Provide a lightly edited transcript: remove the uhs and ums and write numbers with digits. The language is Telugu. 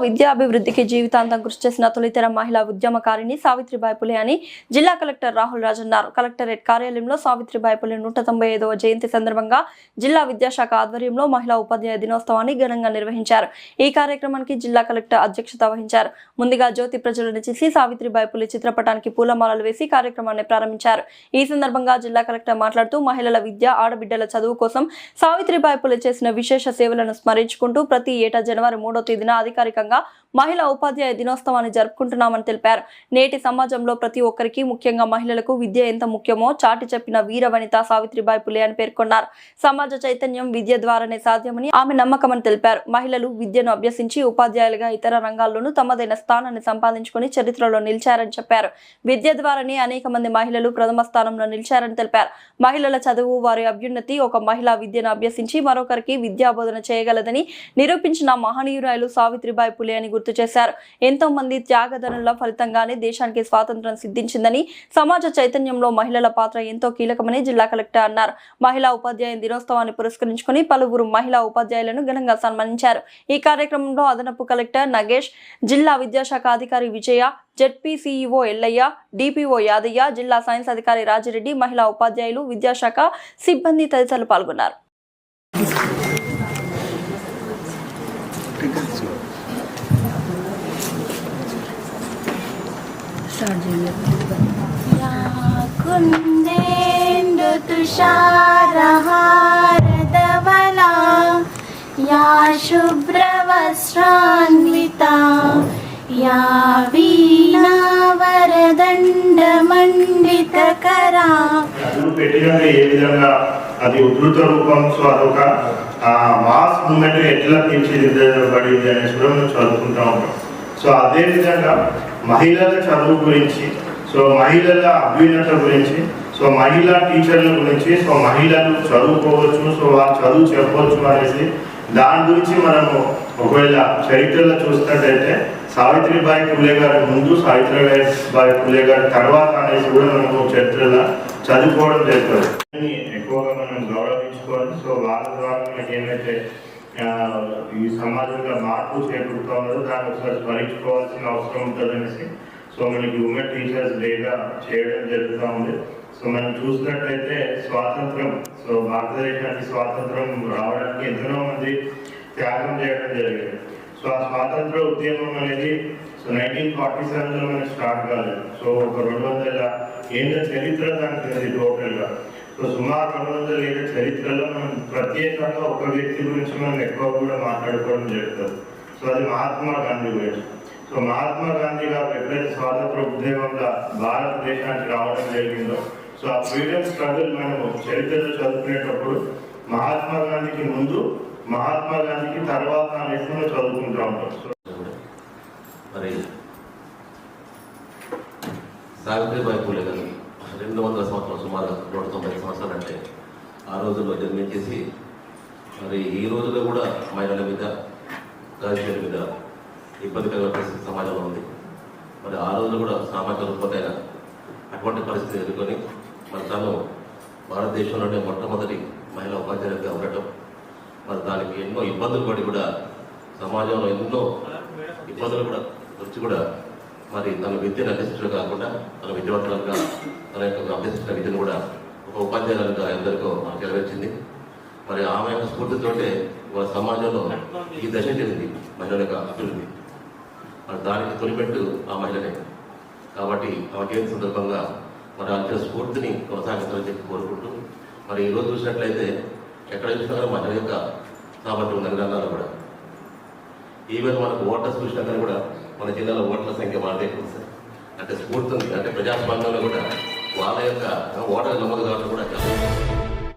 విద్యాభివృద్ధికి జీవితాంతం కృషి చేసిన తొలితరం మహిళా ఉద్యమకారిణి సావిత్రిబాయి పులే అని జిల్లా కలెక్టర్ రాహుల్ రాజ్ అన్నారు. కలెక్టరేట్ కార్యాలయంలో సావిత్రిబాయి పులే 195వ జయంతి సందర్భంగా జిల్లా విద్యాశాఖ ఆధ్వర్యంలో మహిళా ఉపాధ్యాయ దినోత్సవాన్ని ఘనంగా నిర్వహించారు. ఈ కార్యక్రమానికి జిల్లా కలెక్టర్ అధ్యక్షత వహించారు. ముందుగా జ్యోతి ప్రజ్వలన చేసి సావిత్రిబాయి పులే చిత్రపటానికి పూలమాలలు వేసి కార్యక్రమాన్ని ప్రారంభించారు. ఈ సందర్భంగా జిల్లా కలెక్టర్ మాట్లాడుతూ మహిళల విద్య, ఆడబిడ్డల చదువు కోసం సావిత్రిబాయి పులే చేసిన విశేష సేవలను స్మరించుకుంటూ ప్రతి ఏటా జనవరి 3వ తేదీన అధికారికంగా మహిళా ఉపాధ్యాయ దినోత్సవాన్ని జరుపుకుంటున్నామని తెలిపారు. నేటి సమాజంలో ప్రతి ఒక్కరికి, ముఖ్యంగా మహిళలకు విద్య ఎంత ముఖ్యమో చాటి చెప్పిన వీర వనిత సావిత్రిబాయి పులే అని పేర్కొన్నారు. సమాజ చైతన్యం విద్య ద్వారానే సాధ్యమని ఆమె నమ్మకమని తెలిపారు. మహిళలు విద్యను అభ్యసించి ఉపాధ్యాయులుగా ఇతర రంగాల్లోనూ తమదైన స్థానాన్ని సంపాదించుకుని చరిత్రలో నిలిచారని చెప్పారు. విద్య ద్వారానే అనేక మంది మహిళలు ప్రథమ స్థానంలో నిలిచారని తెలిపారు. మహిళల చదువు, వారి అభ్యున్నతి ఒక మహిళా విద్యను అభ్యసించి మరొకరికి విద్యాబోధన చేయగలదని నిరూపించిన మహనీయురాలు సావిత్రిబాయి పులే అని గుర్తు చేశారు. ఎంతో మంది త్యాగదనుల ఫలితంగానే దేశానికి స్వాతంత్ర్యం సిద్ధించిందని, సమాజ చైతన్యంలో మహిళల పాత్ర ఎంతో కీలకమని జిల్లా కలెక్టర్ అన్నారు. మహిళా ఉపాధ్యాయ దినోత్సవాన్ని పురస్కరించుకుని పలువురు మహిళా ఉపాధ్యాయులను ఘనంగా సన్మానించారు. ఈ కార్యక్రమంలో అదనపు కలెక్టర్ నగేష్, జిల్లా విద్యాశాఖ అధికారి Vijaya, ZP CEO Ellaiah, DPO Yadaiah, జిల్లా సైన్స్ అధికారి రాజిరెడ్డి, మహిళా ఉపాధ్యాయులు, విద్యాశాఖ సిబ్బంది తదితరులు పాల్గొన్నారు. तुषारहारधवला या शुभ्रवस्त्रान्विता या वीणावरदण्डमण्डितकरा అది ఉధృత రూపం. సో అదొక మాస్ మూమెంట్ ఎట్లా తీర్చిదిద్దబడింది అనేసి కూడా మనం చదువుకుంటూ ఉంటాం. సో అదేవిధంగా మహిళల చదువు గురించి, సో మహిళల అభ్యున్నత గురించి, సో మహిళా టీచర్ల గురించి, సో మహిళలు చదువుకోవచ్చు, సో వాళ్ళు చదువు చెప్పవచ్చు అనేసి దాని గురించి మనము ఒకవేళ చరిత్రలో చూసినట్టయితే సావిత్రిబాయి పులే గారి ముందు, సావిత్రిబాయి పులే గారి తర్వాత అనేసి కూడా మనము చరిత్రలో చదువుకోవడం జరుగుతుంది. ఎక్కువగా మనం గౌరవించుకోవాలి. సో వాళ్ళ ద్వారా మనకి ఏమైతే ఈ సమాజంలో మార్పు చేకూరుతూ ఉన్నదో దాన్ని ఒకసారి స్మరించుకోవాల్సిన అవసరం ఉంటుంది అనేసి సో మనకి ఉమెన్ టీచర్స్ డేగా చేయడం జరుగుతూ ఉంది. సో మనం చూసినట్లయితే స్వాతంత్రం, సో భారతదేశానికి స్వాతంత్రం రావడానికి ఎంతో మంది త్యాగం చేయడం జరిగింది. సో ఆ స్వాతంత్ర ఉద్యమం అనేది సో 1947లో మనకి స్టార్ట్ కాలేదు. సో ఒక 200 ఏళ్ళ చరిత్ర దానికి ఉంది టోటల్గా. సో సుమారు 200 ఏళ్ళ చరిత్రలో మనం ప్రత్యేకంగా ఒక వ్యక్తి గురించి మనం ఎక్కువ కూడా మాట్లాడుకోవడం జరుగుతుంది. సో అది మహాత్మా గాంధీ గురించి. సో మహాత్మా గాంధీ గారు ఎప్పుడైతే స్వాతంత్ర ఉద్యమంలో భారతదేశానికి రావడం జరిగిందో, సో ఆ ఫ్రీడమ్ స్ట్రగుల్ మనము చరిత్రలో చదువుకునేటప్పుడు మహాత్మా గాంధీకి ముందు, మహాత్మా గాంధీకి తర్వాత అనేసి మనం చదువుకుంటూ ఉంటాం. మరి సావిత్రిబాయి పులే గారు 200 సంవత్సరాలు, సుమారు 190 సంవత్సరాలు అంటే ఆ రోజుల్లో జన్మించేసి మరి ఈ రోజుల్లో కూడా మహిళల మీద, రాజకీయాల మీద ఇబ్బందికరమైన పరిస్థితి సమాజంలో ఉంది. మరి ఆ రోజుల్లో కూడా సామాజిక రుగ్మతైన అటువంటి పరిస్థితి ఎదుర్కొని మరి తను భారతదేశంలోనే మొట్టమొదటి మహిళా ఉపాధ్యాయులుగా ఉండటం, మరి దానికి ఎన్నో ఇబ్బందులు పడి కూడా సమాజంలో ఎన్నో ఇబ్బందులు కూడా వచ్చి కూడా మరి తన విద్యను అభ్యసించడం కాకుండా తన విద్యావంతులుగా తన యొక్క అభ్యసించిన విద్యను కూడా ఒక ఉపాధ్యాయులుగా ఎందరికో మనకు నెరవేర్చింది. మరి ఆమె యొక్క స్ఫూర్తితోటే మన సమాజంలో ఈ దశ జరిగింది మహిళల యొక్క అభివృద్ధి. మరి దానికి తొలిపెట్టు ఆ మహిళనే. కాబట్టి ఆ జయంతి సందర్భంగా మరి ఆ స్ఫూర్తిని కొనసాగించాలని చెప్పి కోరుకుంటూ మరి ఈరోజు చూసినట్లయితే ఎక్కడ చూసినా కూడా మహిళల యొక్క సామర్థ్యం ఉన్న రంగాల్లో కూడా ఈవెన్ మనకు ఓటర్స్ చూసినా కానీ కూడా మన జిల్లాలో ఓటర్ల సంఖ్య వాళ్ళే అంటే స్ఫూర్తి ఉంది. అంటే ప్రజాస్వామ్యంలో కూడా వాళ్ళ యొక్క ఓటర్ నమోదు కావడం కూడా